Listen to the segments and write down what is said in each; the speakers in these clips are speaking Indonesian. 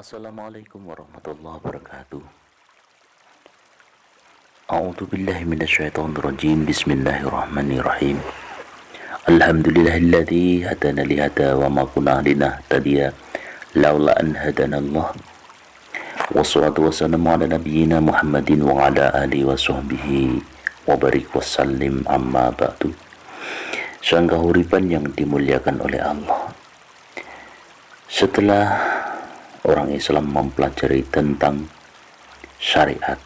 Assalamualaikum warahmatullahi wabarakatuh. A'udzu billahi minasyaitonir rajim. Bismillahirrahmanirrahim. Alhamdulillahilladzi hadana li hada wa ma kunna linahtadiya laula an hadanallah. Wassalatu wassalamu ala nabiyyina Muhammadin wa ala alihi wa sahbihi wa barik wasallim amma ba'du. Sanggahuripan yang dimuliakan oleh Allah. Setelah orang Islam mempelajari tentang syariat,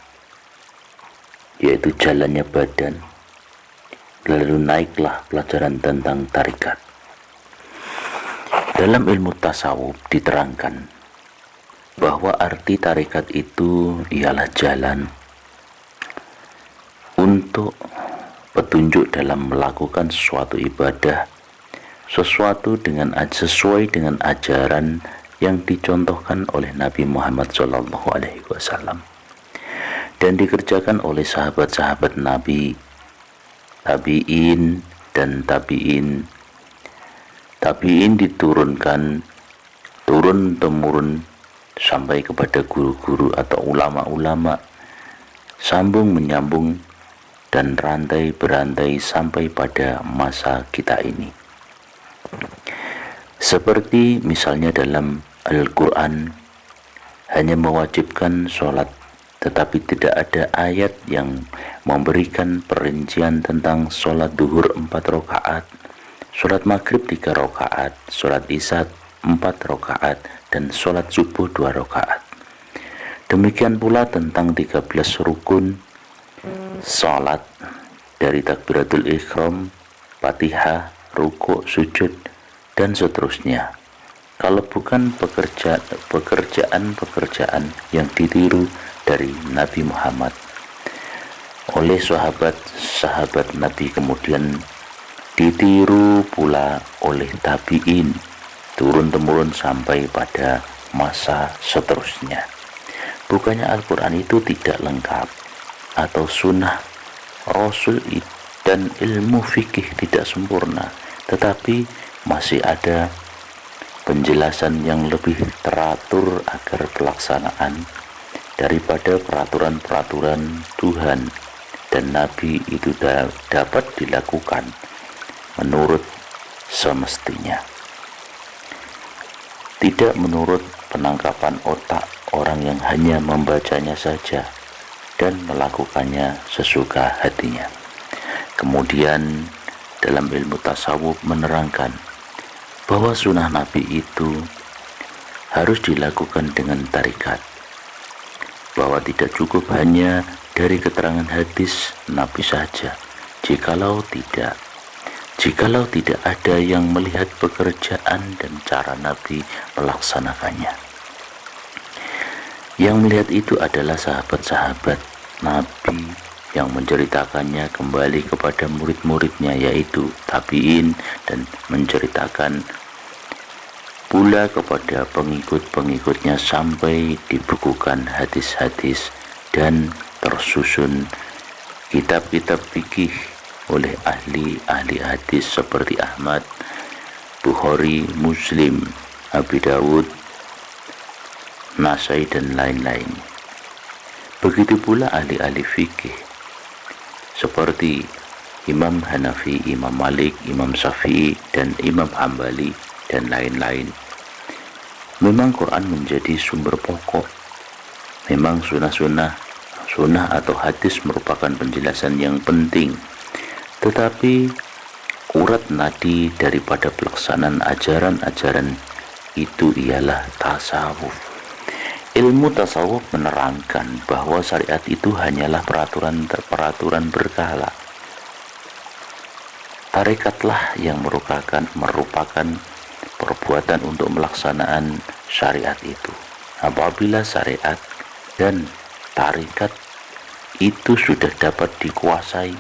yaitu jalannya badan, lalu naiklah pelajaran tentang tarikat. Dalam ilmu tasawuf diterangkan bahwa arti tarikat itu ialah jalan untuk petunjuk dalam melakukan suatu ibadah, sesuai dengan ajaran yang dicontohkan oleh Nabi Muhammad SAW dan dikerjakan oleh sahabat-sahabat Nabi, tabi'in dan tabi'in. Tabi'in diturunkan turun-temurun sampai kepada guru-guru atau ulama-ulama, sambung menyambung dan rantai berantai sampai pada masa kita ini. Seperti misalnya dalam Al-Quran hanya mewajibkan sholat, tetapi tidak ada ayat yang memberikan perincian tentang sholat duhur 4 rakaat, sholat maghrib 3 rakaat, sholat isya 4 rakaat, dan sholat subuh 2 rakaat. Demikian pula tentang 13 rukun sholat, dari takbiratul ihram, Fatihah, rukuk, sujud, dan seterusnya. Kalau bukan pekerjaan yang ditiru dari Nabi Muhammad oleh sahabat Nabi, kemudian ditiru pula oleh tabi'in, turun-temurun sampai pada masa seterusnya. Bukannya Al-Quran itu tidak lengkap atau sunnah Rasul dan ilmu fikih tidak sempurna, tetapi masih ada penjelasan yang lebih teratur agar pelaksanaan daripada peraturan-peraturan Tuhan dan Nabi itu dapat dilakukan menurut semestinya, tidak menurut penangkapan otak orang yang hanya membacanya saja dan melakukannya sesuka hatinya. Kemudian dalam ilmu tasawuf menerangkan bahwa sunnah Nabi itu harus dilakukan dengan tarikat, bahwa tidak cukup hanya dari keterangan hadis Nabi saja. Jikalau tidak ada yang melihat pekerjaan dan cara Nabi melaksanakannya. Yang melihat itu adalah sahabat-sahabat Nabi yang menceritakannya kembali kepada murid-muridnya, yaitu tabi'in, dan menceritakan pula kepada pengikut-pengikutnya sampai dibukukan hadis-hadis dan tersusun kitab-kitab fikih oleh ahli hadis seperti Ahmad, Bukhari, Muslim, Abi Dawud, Nasai, dan lain-lain. Begitu pula ahli-ahli fikih seperti Imam Hanafi, Imam Malik, Imam Syafi'i, dan Imam Hambali, dan lain-lain. Memang Quran menjadi sumber pokok. Memang sunnah atau hadis merupakan penjelasan yang penting. Tetapi urat nadi daripada pelaksanaan ajaran-ajaran itu ialah tasawuf. Ilmu tasawuf menerangkan bahwa syariat itu hanyalah peraturan berkala. Tarikatlah yang merupakan perbuatan untuk melaksanaan syariat itu. Apabila syariat dan tarikat itu sudah dapat dikuasai,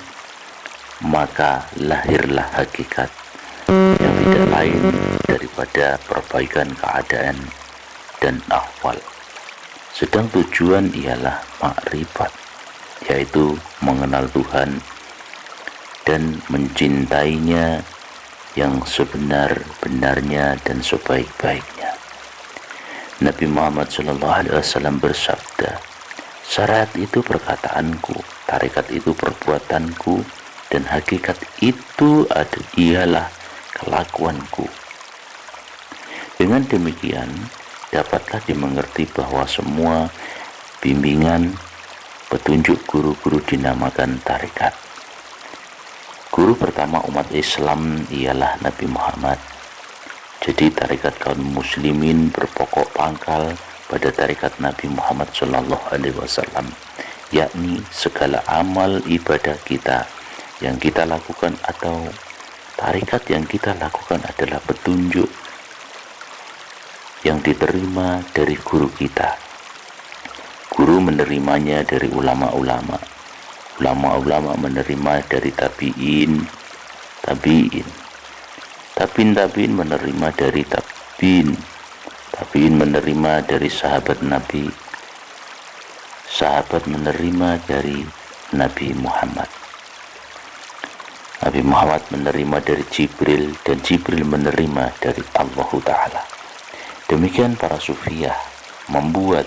maka lahirlah hakikat yang tidak lain daripada perbaikan keadaan dan ahwal. Sedang tujuan ialah makrifat, yaitu mengenal Tuhan dan mencintainya yang sebenar-benarnya dan sebaik-baiknya. Nabi Muhammad SAW bersabda, syariat itu perkataanku, tarekat itu perbuatanku, dan hakikat itu ialah kelakuanku. Dengan demikian, dapatlah dimengerti bahwa semua bimbingan petunjuk guru-guru dinamakan tarekat. Guru pertama umat Islam ialah Nabi Muhammad. Jadi tarekat kaum muslimin berpokok pangkal pada tarekat Nabi Muhammad SAW, yakni segala amal ibadah kita yang kita lakukan atau tarekat yang kita lakukan adalah petunjuk yang diterima dari guru kita. Guru menerimanya dari ulama-ulama, ulama-ulama menerima dari tabi'in, tabi'in menerima dari tabi'in menerima dari sahabat Nabi, sahabat menerima dari Nabi Muhammad, Nabi Muhammad menerima dari Jibril, dan Jibril menerima dari Allah Ta'ala. Demikian para sufiyah membuat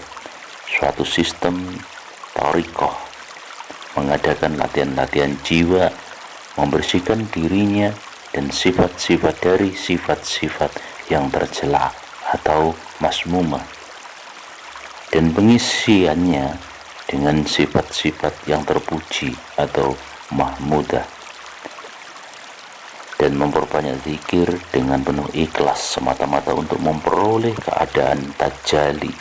suatu sistem thariqah, mengadakan latihan-latihan jiwa, membersihkan dirinya dan sifat-sifat dari sifat-sifat yang tercela atau masmumah, dan pengisiannya dengan sifat-sifat yang terpuji atau mahmudah, dan memperbanyak zikir dengan penuh ikhlas semata-mata untuk memperoleh keadaan tajalli,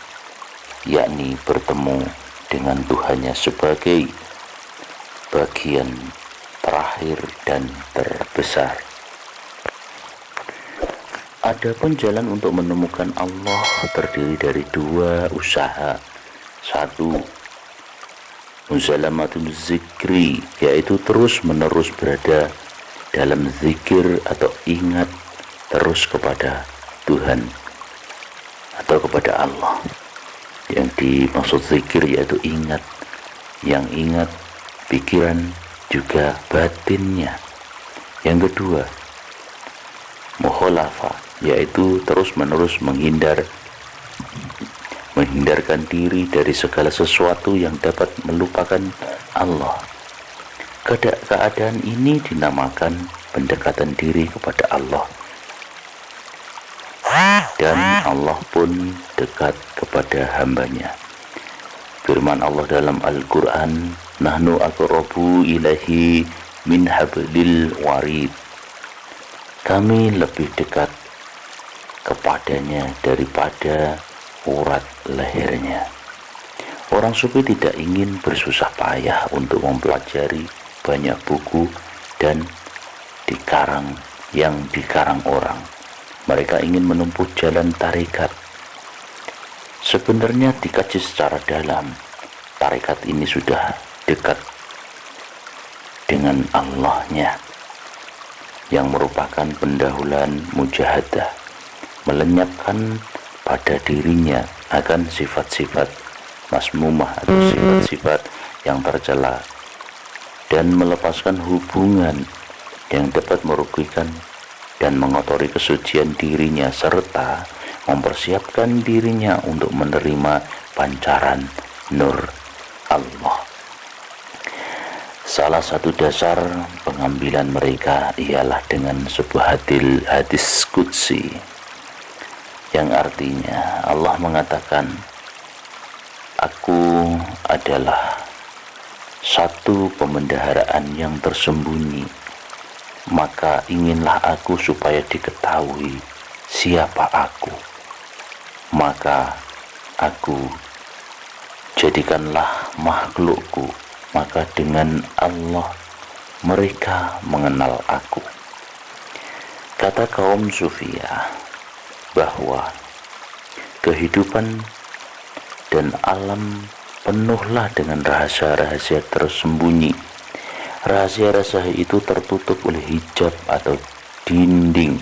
yakni bertemu dengan Tuhannya sebagai bagian terakhir dan terbesar. Adapun jalan untuk menemukan Allah terdiri dari dua usaha. Satu, muzalamatul zikri, yaitu terus menerus berada dalam zikir atau ingat terus kepada Tuhan atau kepada Allah. Yang dimaksud zikir yaitu ingat, yang ingat pikiran juga batinnya. Yang kedua, mukhalafah, yaitu terus menerus menghindarkan diri dari segala sesuatu yang dapat melupakan Allah. Keadaan ini dinamakan pendekatan diri kepada Allah, dan Allah pun dekat kepada hambanya. Firman Allah dalam Al-Quran, nahnu aqrabu ilaihi min hablil warid, kami lebih dekat kepadanya daripada urat lehernya. Orang sufi tidak ingin bersusah payah untuk mempelajari banyak buku dan dikarang orang. Mereka ingin menempuh jalan tarekat. Sebenarnya dikaji secara dalam, tarekat ini sudah dekat dengan Allahnya, yang merupakan pendahuluan mujahadah, melenyapkan pada dirinya akan sifat-sifat masmumah atau sifat-sifat yang tercela, dan melepaskan hubungan yang dapat merugikan dan mengotori kesucian dirinya, serta mempersiapkan dirinya untuk menerima pancaran nur Allah. Salah satu dasar pengambilan mereka ialah dengan sebuah hadis qudsi, yang artinya Allah mengatakan, aku adalah satu pemendaharaan yang tersembunyi, maka inginlah aku supaya diketahui siapa aku, maka aku jadikanlah makhlukku, maka dengan Allah mereka mengenal aku. Kata kaum sufiyah bahwa kehidupan dan alam penuhlah dengan rahasia-rahasia tersembunyi. Rahasia-rahasia itu tertutup oleh hijab atau dinding.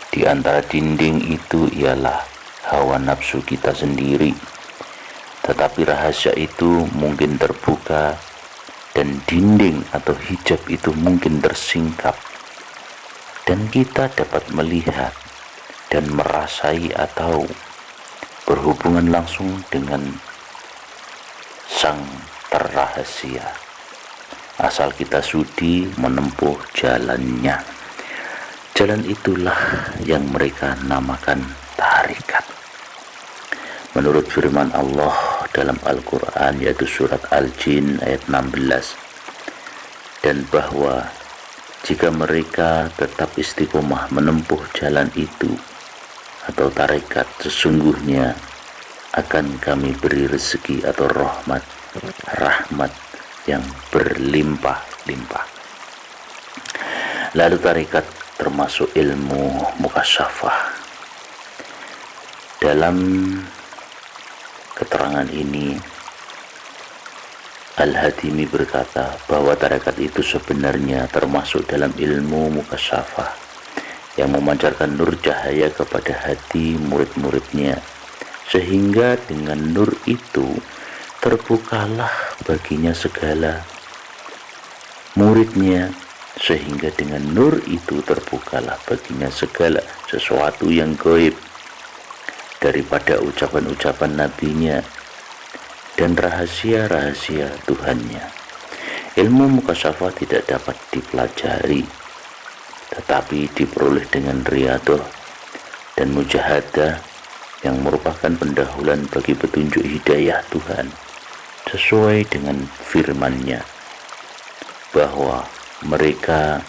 Di antara dinding itu ialah hawa nafsu kita sendiri. Tetapi rahasia itu mungkin terbuka, dan dinding atau hijab itu mungkin tersingkap, dan kita dapat melihat dan merasai atau berhubungan langsung dengan sang terrahasia, asal kita sudi menempuh jalannya. Jalan itulah yang mereka namakan tarikat. Menurut firman Allah dalam Al-Quran, yaitu surat Al-Jin ayat 16, dan bahwa jika mereka tetap istiqomah menempuh jalan itu atau tarikat, sesungguhnya akan kami beri rezeki atau rahmat yang berlimpah-limpah. Lalu tarikat termasuk ilmu mukasyafah. Dalam keterangan ini, Al-Hatimi berkata bahwa tarekat itu sebenarnya termasuk dalam ilmu mukasyafah yang memancarkan nur cahaya kepada hati murid-muridnya, sehingga dengan nur itu terbukalah baginya segala muridnya, sehingga dengan nur itu terbukalah baginya segala sesuatu yang gaib daripada ucapan-ucapan nabinya dan rahasia-rahasia Tuhannya. Ilmu mukasyafah tidak dapat dipelajari, tetapi diperoleh dengan riyadah dan mujahadah yang merupakan pendahuluan bagi petunjuk hidayah Tuhan, sesuai dengan firman-Nya bahwa mereka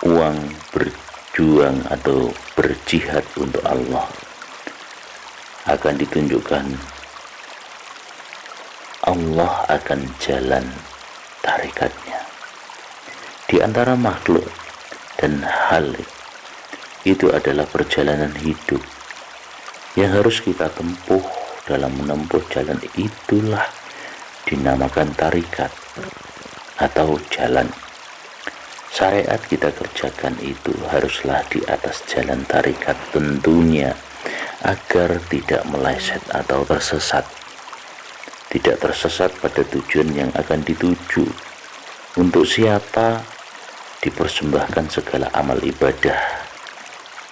uang berjuang atau berjihad untuk Allah akan ditunjukkan Allah akan jalan tarikatnya. Di antara makhluk dan hal itu adalah perjalanan hidup yang harus kita tempuh. Dalam menempuh jalan itulah dinamakan tarikat atau jalan. Syariat kita kerjakan itu haruslah di atas jalan tarikat tentunya, agar tidak meleset atau tersesat. Tidak tersesat pada tujuan yang akan dituju. Untuk siapa dipersembahkan segala amal ibadah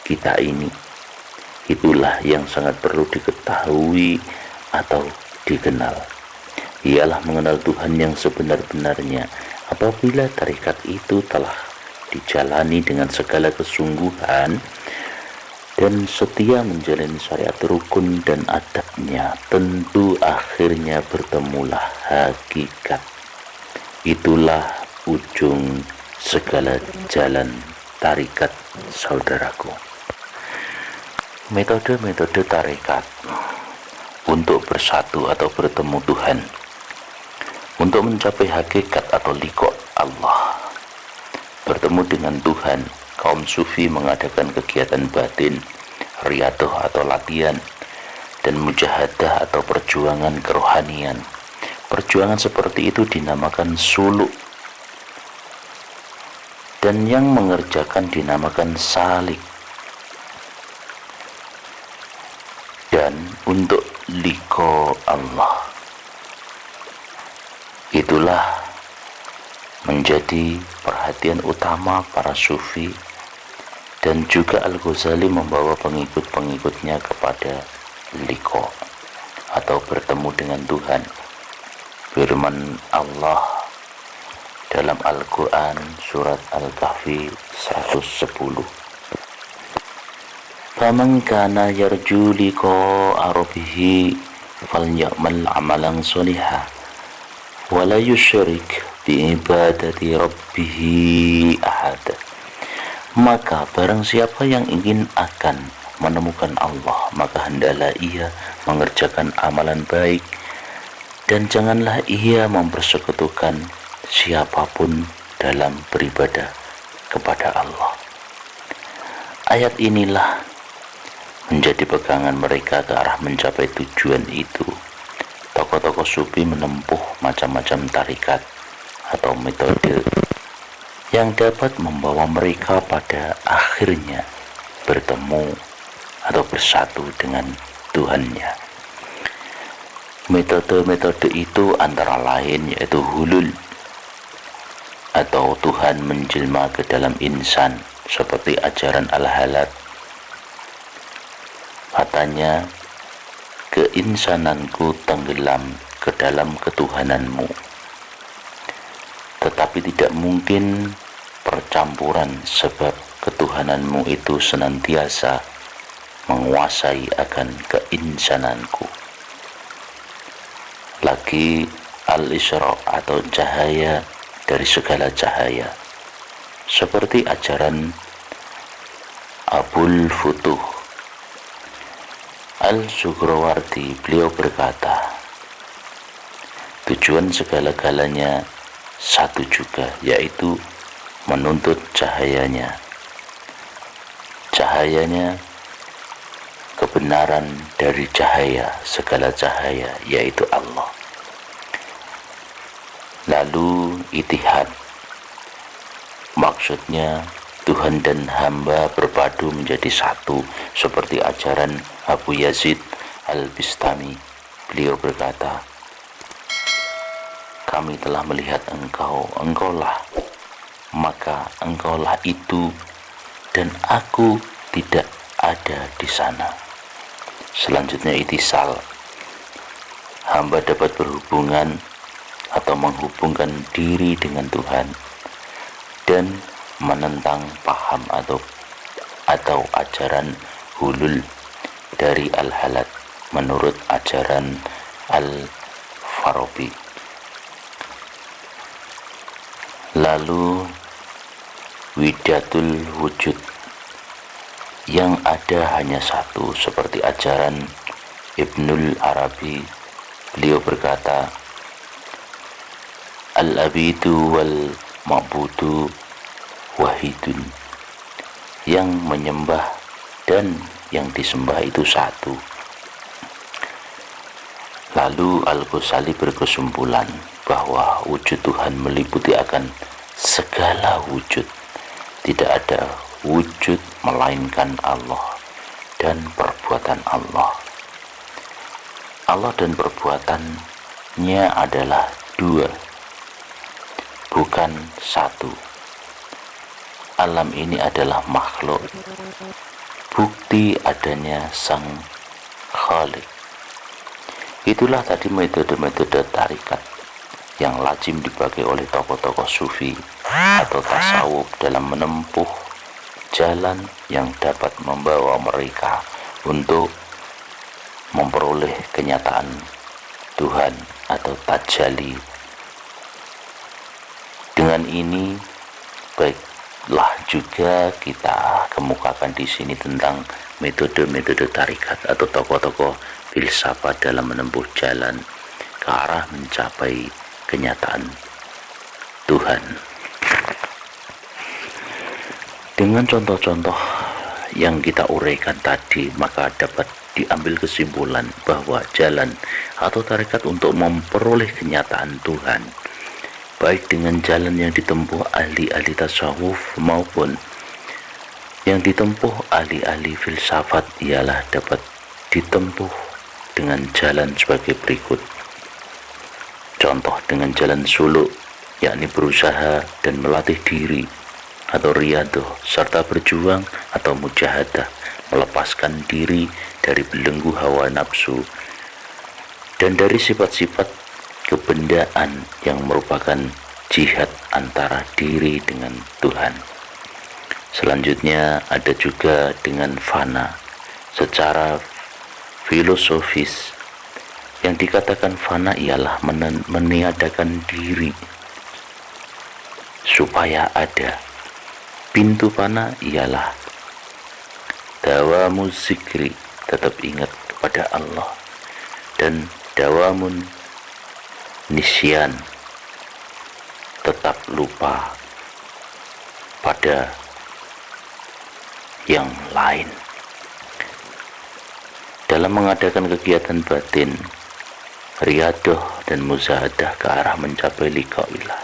kita ini. Itulah yang sangat perlu diketahui atau dikenal. Ialah mengenal Tuhan yang sebenar-benarnya. Apabila tarikat itu telah dijalani dengan segala kesungguhan dan setia menjalani syariat rukun dan adabnya, tentu akhirnya bertemulah hakikat. Itulah ujung segala jalan tarikat, saudaraku. Metode-metode tarikat untuk bersatu atau bertemu Tuhan, untuk mencapai hakikat atau liqa Allah, bertemu dengan Tuhan. Kaum sufi mengadakan kegiatan batin, riyadah atau latihan, dan mujahadah atau perjuangan kerohanian. Perjuangan seperti itu dinamakan suluk, dan yang mengerjakan dinamakan salik. Dan untuk liqa Allah, itulah menjadi perhatian utama para sufi, dan juga Al-Ghazali membawa pengikut-pengikutnya kepada liqa atau bertemu dengan Tuhan. Firman Allah dalam Al-Quran surat Al-Kahfi 110, "Faman kana yarju liqa'a rabbih falyamal 'amalan shalihan wa la yusyrik bi ibadati rabbih ahad." Maka barang siapa yang ingin akan menemukan Allah, maka hendaklah ia mengerjakan amalan baik, dan janganlah ia mempersekutukan siapapun dalam beribadah kepada Allah. Ayat inilah menjadi pegangan mereka ke arah mencapai tujuan itu. Tokoh-tokoh sufi menempuh macam-macam tarikat atau metode yang dapat membawa mereka pada akhirnya bertemu atau bersatu dengan Tuhannya. Metode-metode itu antara lain yaitu hulul atau Tuhan menjelma ke dalam insan, seperti ajaran Al-Halat. Katanya keinsananku tenggelam ke dalam ketuhananmu. Tetapi tidak mungkin percampuran, sebab ketuhananmu itu senantiasa menguasai akan keinsananku. Lagi al-Isra atau cahaya dari segala cahaya, seperti ajaran Abul Futuh Al-Suhrawardi. Beliau berkata, tujuan segala-galanya satu juga, yaitu menuntut cahayanya. Cahayanya kebenaran dari cahaya, segala cahaya, yaitu Allah. Lalu itihad, maksudnya Tuhan dan hamba berpadu menjadi satu, seperti ajaran Abu Yazid Al-Bistami. Beliau berkata, kami telah melihat engkau, engkaulah, maka engkaulah itu, dan aku tidak ada di sana. Selanjutnya itisal, hamba dapat berhubungan atau menghubungkan diri dengan Tuhan dan menentang paham atau ajaran hulul dari al-halat menurut ajaran al-Farabi. Lalu widatul wujud, yang ada hanya satu, seperti ajaran Ibnul Arabi. Beliau berkata, al-abidu wal ma'budu wahidun, yang menyembah dan yang disembah itu satu. Lalu Al-Ghazali berkesimpulan bahwa wujud Tuhan meliputi akan segala wujud. Tidak ada wujud melainkan Allah dan perbuatan Allah. Allah dan perbuatannya adalah dua, bukan satu. Alam ini adalah makhluk, bukti adanya Sang Khalik. Itulah tadi metode-metode tarikat yang lazim dipakai oleh tokoh-tokoh sufi atau tasawuf dalam menempuh jalan yang dapat membawa mereka untuk memperoleh kenyataan Tuhan atau tajalli. Dengan ini baiklah juga kita kemukakan di sini tentang metode-metode tarikat atau tokoh-tokoh filsafat dalam menempuh jalan ke arah mencapai kenyataan Tuhan. Dengan contoh-contoh yang kita uraikan tadi, maka dapat diambil kesimpulan bahwa jalan atau tarikat untuk memperoleh kenyataan Tuhan, baik dengan jalan yang ditempuh ahli-ahli tasawuf maupun yang ditempuh ahli-ahli filsafat, ialah dapat ditempuh dengan jalan sebagai berikut. Contoh dengan jalan suluk, yakni berusaha dan melatih diri atau riyadah, serta berjuang atau mujahadah, melepaskan diri dari belenggu hawa nafsu dan dari sifat-sifat kebendaan yang merupakan jihad antara diri dengan Tuhan. Selanjutnya ada juga dengan fana. Secara filosofis, yang dikatakan fana ialah meniadakan diri supaya ada. Pintu fana ialah dawamu zikri, tetap ingat kepada Allah, dan dawamun nisyan, tetap lupa pada yang lain. Dalam mengadakan kegiatan batin, riyadah dan muzahadah ke arah mencapai liqa'illah,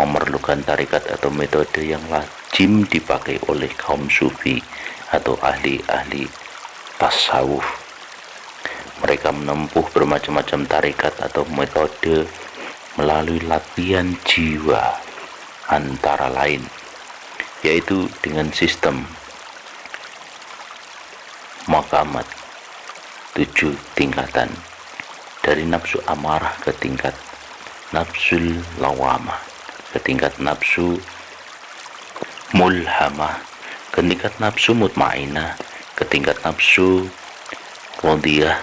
memerlukan tarikat atau metode yang lazim dipakai oleh kaum sufi atau ahli-ahli tasawuf. Mereka menempuh bermacam-macam tarikat atau metode melalui latihan jiwa, antara lain yaitu dengan sistem maqamat, 7 tingkatan, dari nafsu amarah ke tingkat nafsul lawamah, ke tingkat nafsu mulhamah, ke tingkat nafsu mutmainah, ke tingkat nafsu radiyah,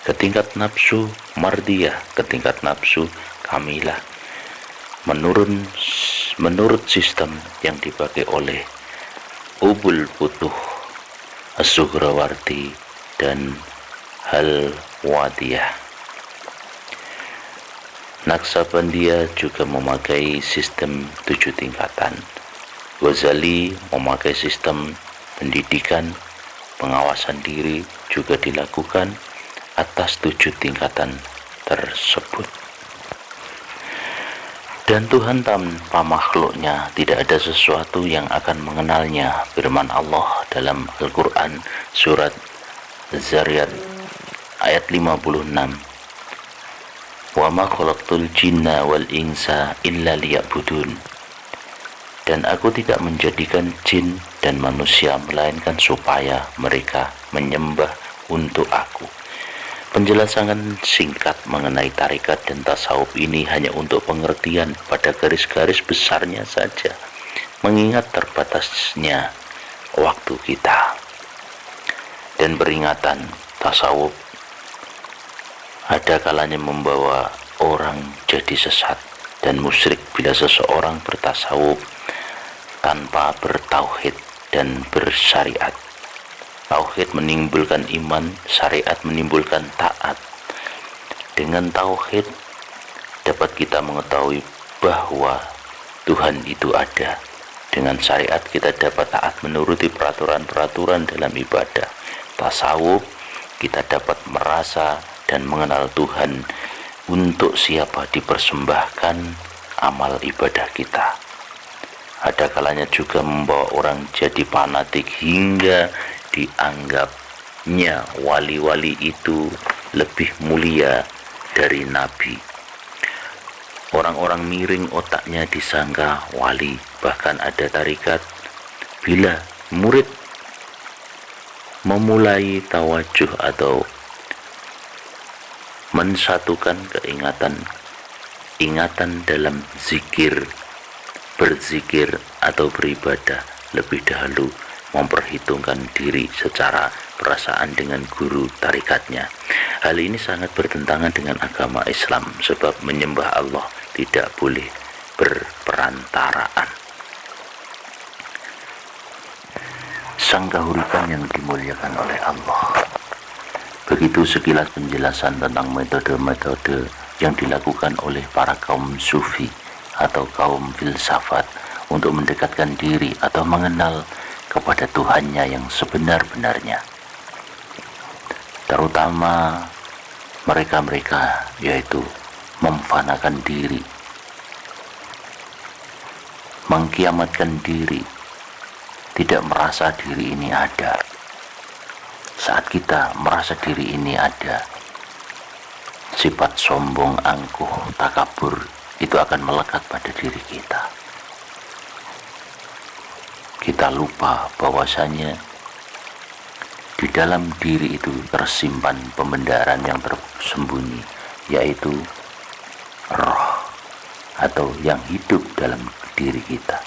ke tingkat nafsu mardiyah, ke tingkat nafsu kamilah, menurut sistem yang dipakai oleh Ubul Futuh, As-Sughrawardi, dan Halwadiyah. Naksabandia juga memakai sistem 7 tingkatan. Ghazali memakai sistem pendidikan, pengawasan diri juga dilakukan atas 7 tingkatan tersebut. Dan Tuhan tanpa makhluknya tidak ada sesuatu yang akan mengenalnya. Firman Allah dalam Al-Quran surat Az-Zariyat ayat 56, wa ma khalaqtul jinna wal insa illa liya'budun, dan aku tidak menjadikan jin dan manusia melainkan supaya mereka menyembah untuk aku. Penjelasan singkat mengenai tarekat dan tasawuf ini hanya untuk pengertian pada garis-garis besarnya saja, mengingat terbatasnya waktu kita. Dan peringatan tasawuf ada kalanya membawa orang jadi sesat dan musyrik bila seseorang bertasawuf tanpa bertauhid dan bersyariat. Tauhid menimbulkan iman, syariat menimbulkan taat. Dengan tauhid dapat kita mengetahui bahwa Tuhan itu ada. Dengan syariat kita dapat taat menuruti peraturan-peraturan dalam ibadah. Tasawuf kita dapat merasa dan mengenal Tuhan untuk siapa dipersembahkan amal ibadah kita. Ada kalanya juga membawa orang jadi fanatik hingga dianggapnya wali-wali itu lebih mulia dari nabi. Orang-orang miring otaknya disangka wali. Bahkan ada tarikat bila murid memulai tawajuh atau mensatukan ingatan dalam zikir, berzikir atau beribadah, lebih dahulu memperhitungkan diri secara perasaan dengan guru tarikatnya. Hal ini sangat bertentangan dengan agama Islam, sebab menyembah Allah tidak boleh berperantaraan. Sang Kahuripan yang dimuliakan oleh Allah. Begitu sekilas penjelasan tentang metode-metode yang dilakukan oleh para kaum sufi atau kaum filsafat untuk mendekatkan diri atau mengenal kepada Tuhannya yang sebenar-benarnya. Terutama mereka-mereka, yaitu memfanakan diri, mengkiamatkan diri, tidak merasa diri ini ada. Saat kita merasa diri ini ada, sifat sombong, angkuh, takabur itu akan melekat pada diri kita. Kita lupa bahwasanya di dalam diri itu tersimpan pembenaran yang tersembunyi, yaitu roh atau yang hidup dalam diri kita.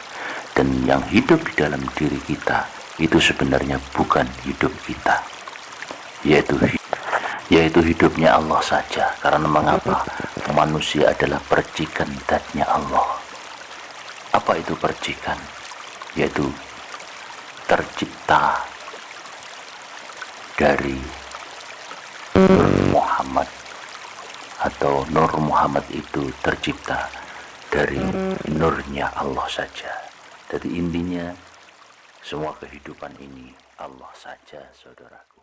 Dan yang hidup di dalam diri kita itu sebenarnya bukan hidup kita, yaitu hidupnya Allah saja. Karena mengapa? Manusia adalah percikan zatnya Allah. Apa itu percikan? Yaitu tercipta dari Nur Muhammad, atau Nur Muhammad itu tercipta dari nurnya Allah saja. Jadi intinya semua kehidupan ini Allah saja, saudaraku.